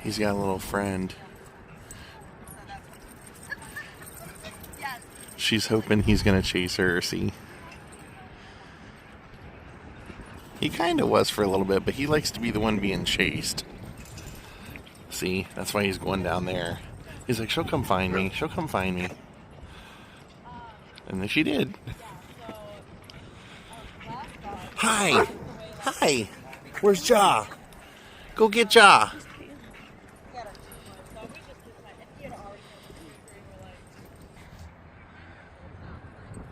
He's got a little friend. She's hoping he's gonna chase her, see? He kinda was for a little bit, but he likes to be the one being chased. See? That's why he's going down there. He's like, she'll come find me. She'll come find me. And then she did. Hi! Hi! Where's Ja? Go get Ja!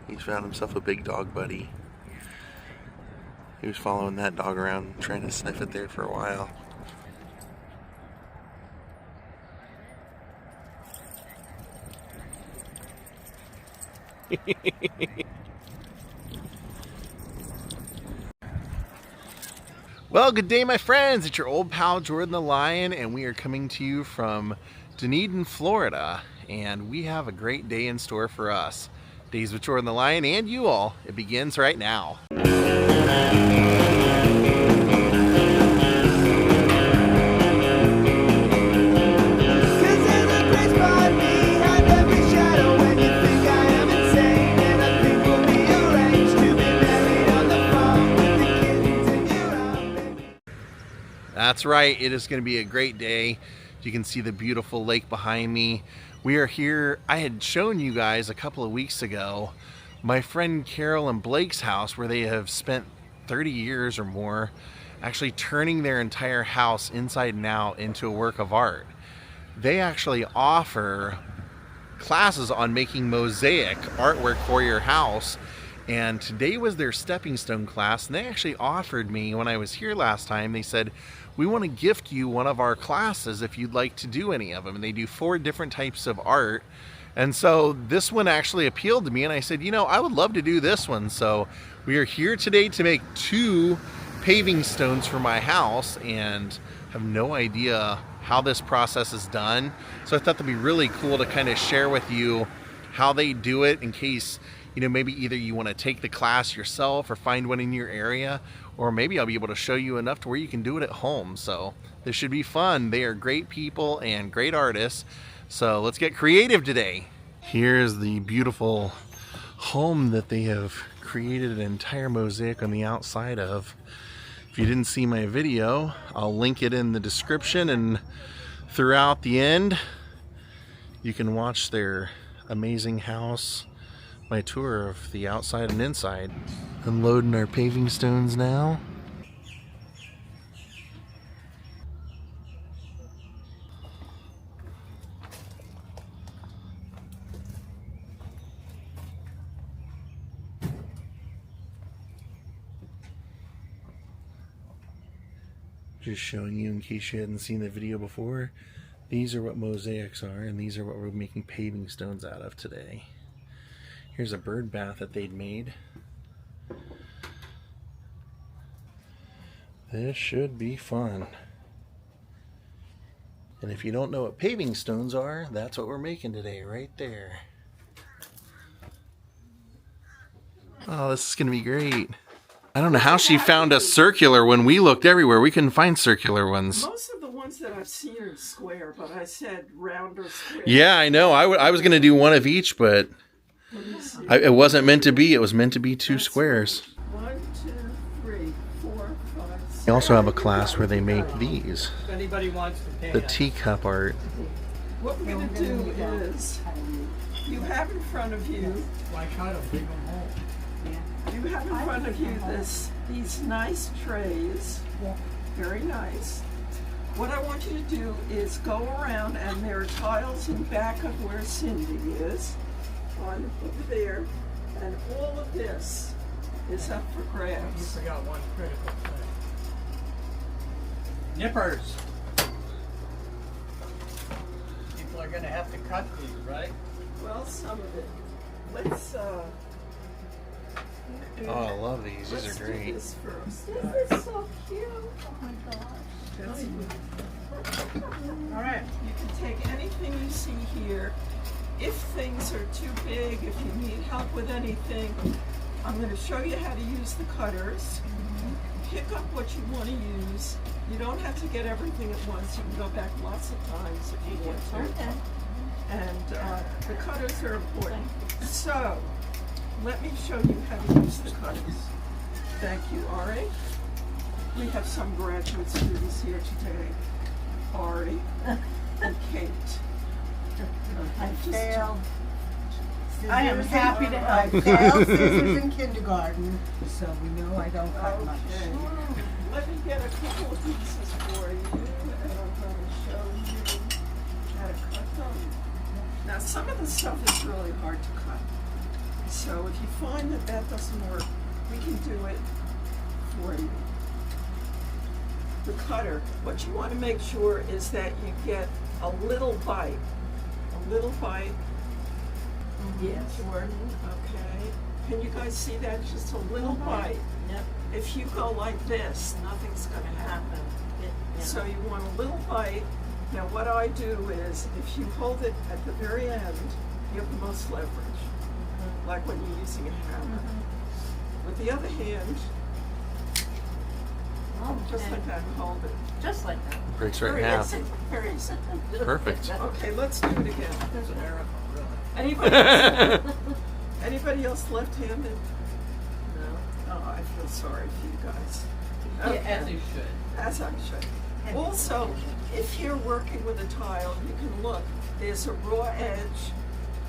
He's found himself a big dog buddy. He was following that dog around, trying to sniff it there for a while. Well, good day, my friends. It's your old pal Jordan the Lion, and we are coming to you from Dunedin, Florida, and we have a great day in store for us. Daze with Jordan the Lion and you all. It begins right now. That's right, it is going to be a great day. You can see the beautiful lake behind me. We are here. I had shown you guys a couple of weeks ago my friend Carol and Blake's house, where they have spent 30 years or more actually turning their entire house inside and out into a work of art. They actually offer classes on making mosaic artwork for your house, and today was their stepping stone class, and they actually offered me, when I was here last time, they said, we want to gift you one of our classes if you'd like to do any of them. And they do 4 different types of art. And so this one actually appealed to me, and I said, you know, I would love to do this one. So we are here today to make 2 paving stones for my house, and have no idea how this process is done. So I thought that'd be really cool to kind of share with you how they do it, in case, you know, maybe either you want to take the class yourself or find one in your area, or maybe I'll be able to show you enough to where you can do it at home. So this should be fun. They are great people and great artists. So let's get creative today. Here's the beautiful home that they have created an entire mosaic on the outside of. If you didn't see my video, I'll link it in the description, and throughout the end, you can watch their amazing house, my tour of the outside and inside. Unloading our paving stones now. Just showing you, in case you hadn't seen the video before, these are what mosaics are, and these are what we're making paving stones out of today. Here's a bird bath that they'd made. This should be fun. And if you don't know what paving stones are, that's what we're making today, right there. Oh, this is gonna be great. I don't know how she found a circular when we looked everywhere. We couldn't find circular ones. Most of the ones that I've seen are square, but I said round or square. Yeah, I know. I was gonna do one of each, but it wasn't meant to be. It was meant to be 2 squares. 1, 2, 3, 4, 5, 6. They also have a class where they make these. If anybody wants to pay The teacup art. What we're going to do is, you have in front of you, why try to dig them home? you have in front of you these nice trays, very nice. What I want you to do is go around, and there are tiles in back of where Cindy is, on over there, and all of this is up for You grabs. forgot one critical thing. Nippers. People are going to have to cut these, right? Well, some of it. Let's Oh, I love these. These are great. do this first. This is so cute. Oh my gosh. That's All right. You can take anything you see here. If things are too big, if you need help with anything, I'm going to show you how to use the cutters. Pick up what you want to use, You don't have to get everything at once. You can go back lots of times if you want to. Okay. And the cutters are important. So, let me show you how to use the cutters. Thank you, Ari. We have some graduate students here today. Ari and Kate. I Just- failed. I am happy to help. I failed scissors in kindergarten, so we know I don't cut much. Okay. Let me get a couple of pieces for you, and I'm going to show you how to cut them. Now, some of the stuff is really hard to cut. So if you find that that doesn't work, we can do it for you. The cutter, what you want to make sure is that you get a little bite. A little bite. Yes. Jordan, okay. Can you guys see that? Just a little bite. Yep. If you go like this, nothing's going to happen. So you want a little bite. Now what I do is, if you hold it at the very end, you have the most leverage, like when you're using a hammer. With the other hand, just like that, and hold it. Just like that. Breaks right in Very half. easy, very easy. Perfect. Okay, let's do it again. It's an miracle, really. Anybody else left-handed? No. Oh, I feel sorry for you guys. Yeah, as you should. As I should. Also, if you're working with a tile, you can look. There's a raw edge,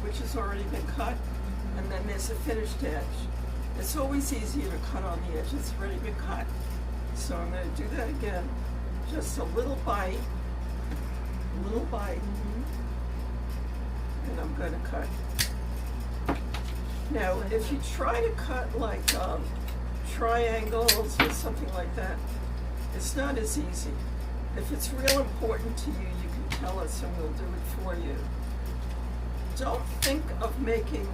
which has already been cut, and then there's a finished edge. It's always easier to cut on the edge that's already been cut. So I'm going to do that again. Just a little bite. A little bite. And I'm going to cut. Now, if you try to cut like triangles or something like that, it's not as easy. If it's real important to you, you can tell us and we'll do it for you. Don't think of making,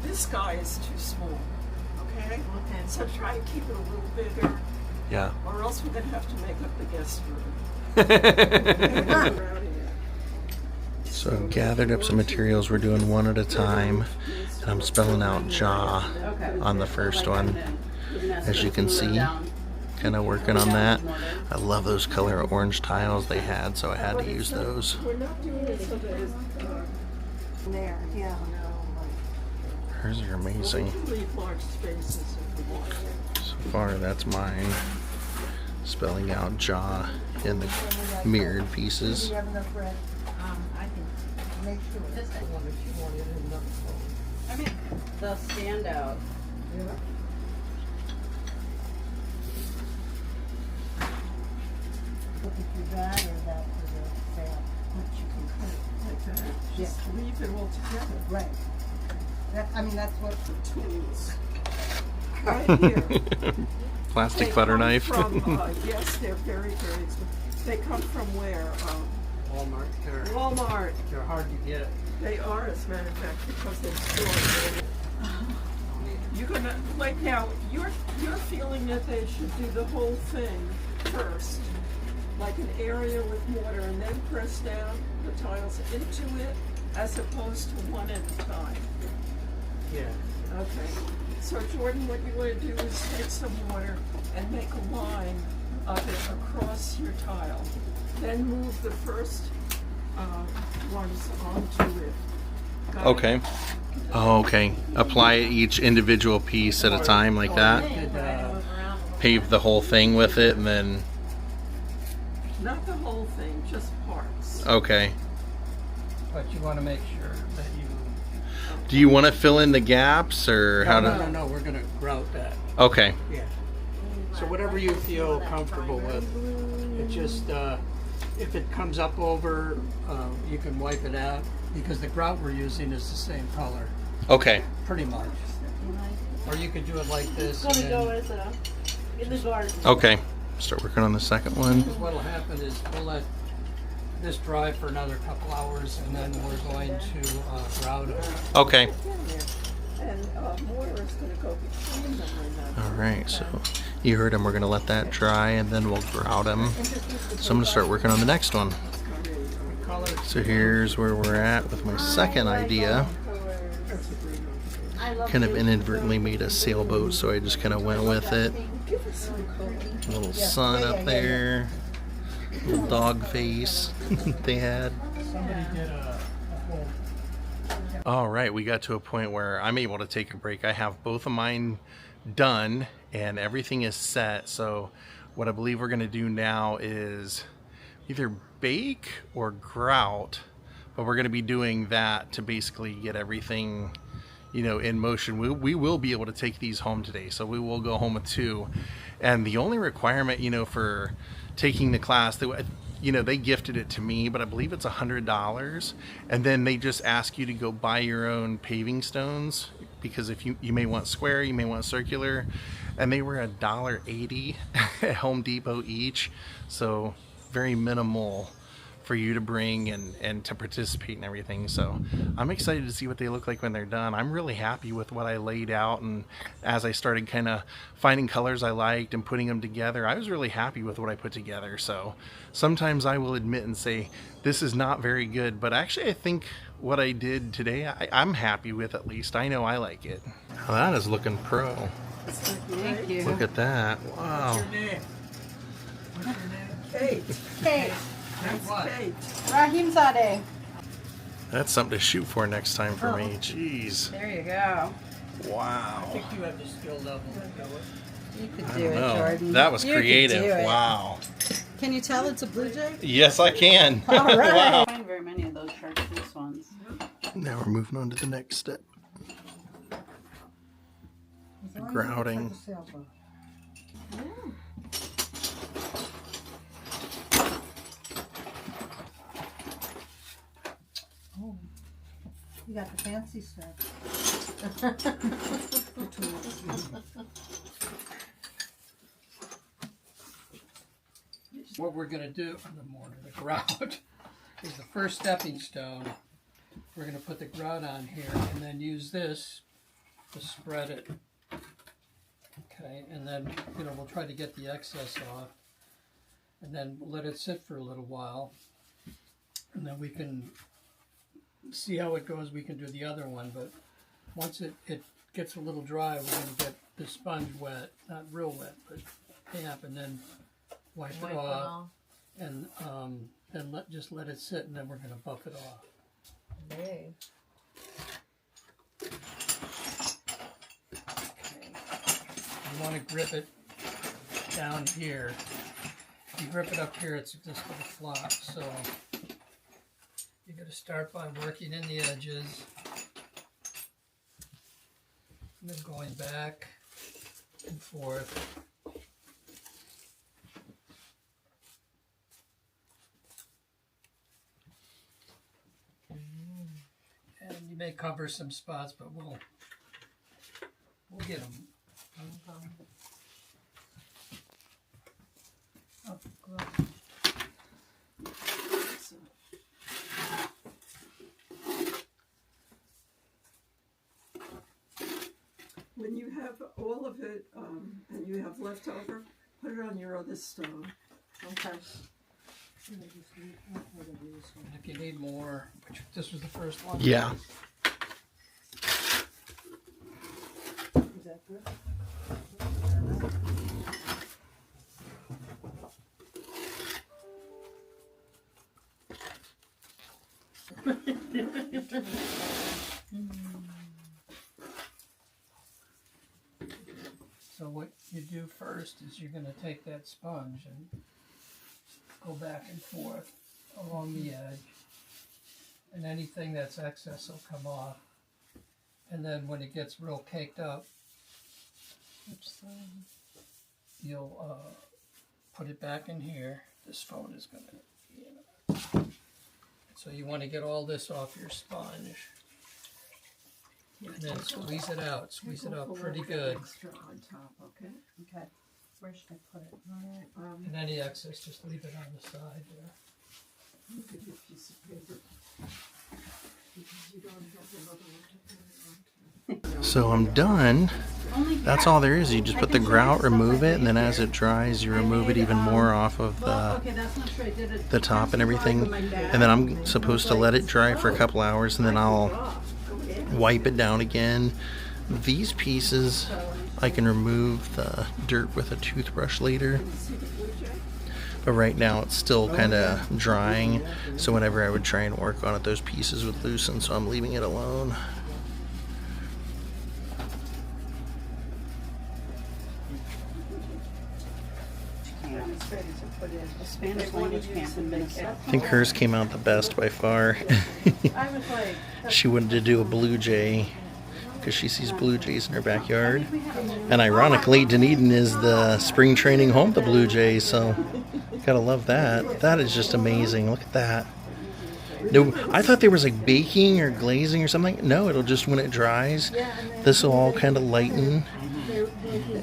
this guy is too small, okay? So try and keep it a little bigger, Yeah. or else we're gonna have to make up the guest room. So gathered up some materials. We're doing one at a time. And I'm spelling out jaw on the first one. As you can see, kind of working on that. I love those color orange tiles they had, so I had to use those. We're not doing it so that it's, There, yeah. Hers are amazing. we can leave large spaces if we want. So far, that's mine. Spelling out jaw in the mirrored Do pieces. you have enough red? I can. Make sure. This The thing. one that you wanted in the I mean, the standout. Yeah. Looking through that or that for the sale? But you can cut it like that. Just leave it all together. Right. That's what. Tools. Right here. Plastic They butter come knife. From, yes, they're very, very expensive. They come from where? Walmart. Walmart. They're hard to get. They are, as a matter of fact, because they store it. You're gonna, like now, you're feeling that they should do the whole thing first, like an area with mortar, and then press down the tiles into it, as opposed to one at a time. Yeah. Okay. So Jordan, what you want to do is take some water and make a line of it across your tile. Then move the first ones onto it. Got it? Okay. Oh, okay. Apply each individual piece at a time like that. Did, Pave the whole thing with it and then... Not the whole thing, just parts. Okay. but you want to make sure that you. Do you want to fill in the gaps or how to... No, we're going to grout that. Okay. Yeah. So whatever you feel comfortable with. It just, if it comes up over, you can wipe it out because the grout we're using is the same color, Okay. pretty much. Or you could do it like this. It's And gonna go then, as in the garden. Okay. Start working on the second one. because what'll happen is we'll let this dry for another couple hours and then we're going to grout it. Okay. And mortar is going to go between them. All right. So you heard him. We're going to let that dry and then we'll grout them. So I'm going to start working on the next one. What color? So here's where we're at with my second idea. Kind of inadvertently made a sailboat, so I just kind of went with it. Little sun up there. Little dog face they had. Somebody did a whole. All right, we got to a point where I'm able to take a break. I have both of mine done and everything is set. So what I believe we're gonna do now is either bake or grout, but we're gonna be doing that to basically get everything, you know, in motion. We will be able to take these home today, so we will go home with 2. And the only requirement, you know, for taking the class, you know, they gifted it to me, but I believe it's $100, and then they just ask you to go buy your own paving stones, because if you may want square, you may want circular, and they were $1.80 at Home Depot each, so very minimal for you to bring and to participate and everything. So I'm excited to see what they look like when they're done. I'm really happy with what I laid out, and as I started kind of finding colors I liked and putting them together, I was really happy with what I put together. So sometimes I will admit and say this is not very good, but actually I think what I did today I'm happy with. At least I know I like it. Now that is looking pro. Thank you. Look at that. Wow. What's your name? What's your name? Kate. Kate. That's What? Kate. Rahimzadeh. That's something to shoot for next time for me. Jeez. There you go. I Wow. think you have the skill level to do it. You could I do don't it, know. Jordan. That was You could creative. do it. Wow. Can you tell it's a blue jay? Yes, I can. All right. Wow. I find very many of those chartreuse ones. Now we're moving on to the next step. Grouting. Oh, you got the fancy stuff. What we're gonna do on the mortar, the grout, is the first stepping stone. We're gonna put the grout on here and then use this to spread it. Okay, and then, you know, we'll try to get the excess off, and then we'll let it sit for a little while, and then we can see how it goes. We can do the other one, but once it gets a little dry, we're gonna get the sponge wet, not real wet, but damp, and then wipe it off, and then just let it sit, and then we're gonna buff it off. Okay. You want to grip it down here. If you grip it up here, it's just going to flop. So you're going to start by working in the edges, and then going back and forth. And you may cover some spots, but we'll get them. Oh, gross. When you have all of it and you have leftover, put it on your other stone. Okay. And if you need more, which this was the first one. Yeah. Is that good? So what you do first is you're going to take that sponge and go back and forth along the edge, and anything that's excess will come off. And then when it gets real caked up, you'll put it back in here. This phone is going to be in it. So you want to get all this off your sponge. And then squeeze it out. Squeeze it out pretty good. Extra on top, okay? Okay. Where should I put it? All right. And any excess, just leave it on the side there. Look at your piece of paper. Because you don't have another one to put it on. So I'm done. That's all there is. You just put the grout, remove it, and then as it dries, you remove it even more off of the top and everything. And then I'm supposed to let it dry for a couple hours, and then I'll wipe it down again. These pieces I can remove the dirt with a toothbrush later. But right now it's still kind of drying, so whenever I would try and work on it, those pieces would loosen, so I'm leaving it alone. Spanish language camp in Minnesota. I think hers came out the best by far. She wanted to do a blue jay because she sees blue jays in her backyard. And ironically, Dunedin is the spring training home to blue jays, so gotta love that. That is just amazing. Look at that. No, I thought there was like baking or glazing or something. No, it'll just, when it dries, this will all kind of lighten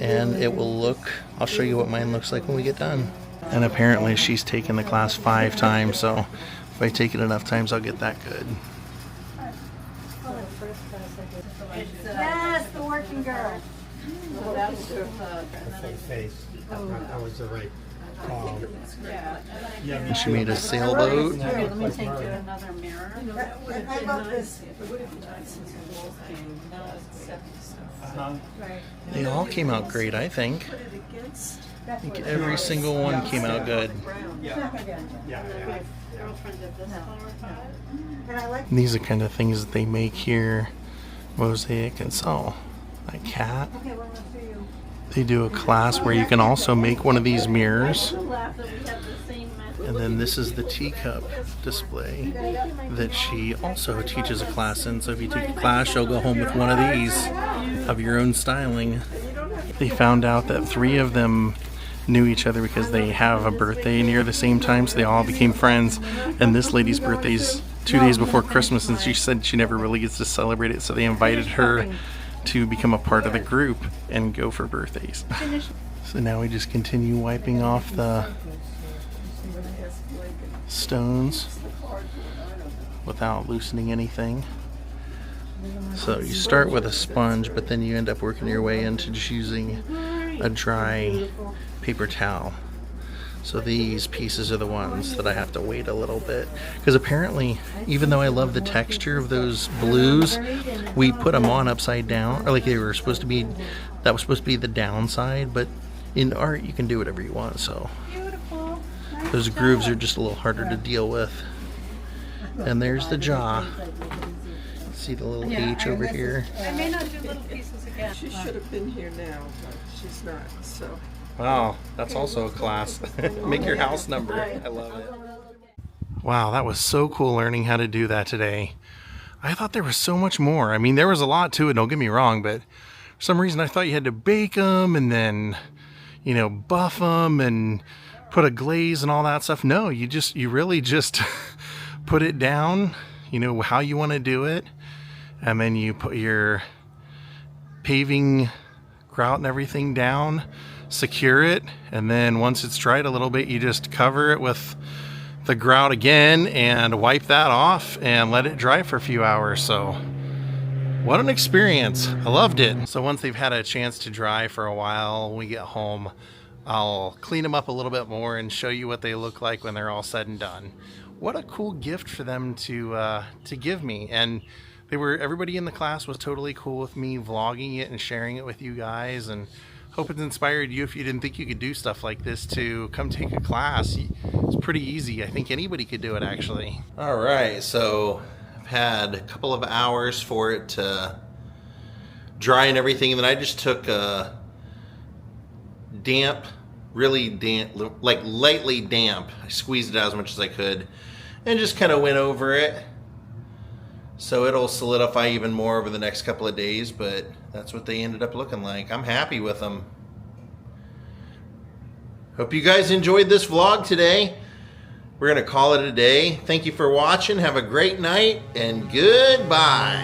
and it will look, I'll show you what mine looks like when we get done. And apparently she's taken the class 5 times, so if I take it enough times, I'll get that good. Yes, the working girl. Face. That was the right call. And she made a sailboat. Here, let me take you another mirror. I love this. They all came out great, I think. I think every single one came out good. And these are kind of things that they make here, Mosaic and sell. A cat. They do a class where you can also make one of these mirrors. And then this is the teacup display that she also teaches a class in. So if you take a class, she'll go home with one of these of your own styling. They found out that 3 of them knew each other because they have a birthday near the same time, so they all became friends. And this lady's birthday's 2 days before Christmas, and she said she never really gets to celebrate it, so they invited her to become a part of the group and go for birthdays. So now we just continue wiping off the stones without loosening anything. So you start with a sponge, but then you end up working your way into just using a dry paper towel. So these pieces are the ones that I have to wait a little bit, because apparently, even though I love the texture of those blues, we put them on upside down, or like they were supposed to be, that was supposed to be the downside, but in art you can do whatever you want, so those grooves are just a little harder to deal with. And there's the jaw. See the little H over here? I may not do little pieces again. She should have been here now, but she's not, so. Wow, that's also a class. Make your house number. I love it. Wow, that was so cool learning how to do that today. I thought there was so much more. I mean, there was a lot to it, don't get me wrong, but for some reason I thought you had to bake them and then, you know, buff them and put a glaze and all that stuff. No, you really just put it down, you know, how you want to do it, and then you put your paving grout and everything down, secure it, and then once it's dried a little bit, you just cover it with the grout again and wipe that off and let it dry for a few hours. So what an experience. I loved it. So once they've had a chance to dry for a while, when we get home, I'll clean them up a little bit more and show you what they look like when they're all said and done. What a cool gift for them to give me. And everybody in the class was totally cool with me vlogging it and sharing it with you guys, and hope it's inspired you, if you didn't think you could do stuff like this, to come take a class. It's pretty easy. I think anybody could do it, actually. All right, so I've had a couple of hours for it to dry and everything, and then I just took a damp, really damp, like lightly damp, I squeezed it out as much as I could and just kind of went over it. So it'll solidify even more over the next couple of days, but that's what they ended up looking like. I'm happy with them. Hope you guys enjoyed this vlog today. We're going to call it a day. Thank you for watching. Have a great night, and goodbye.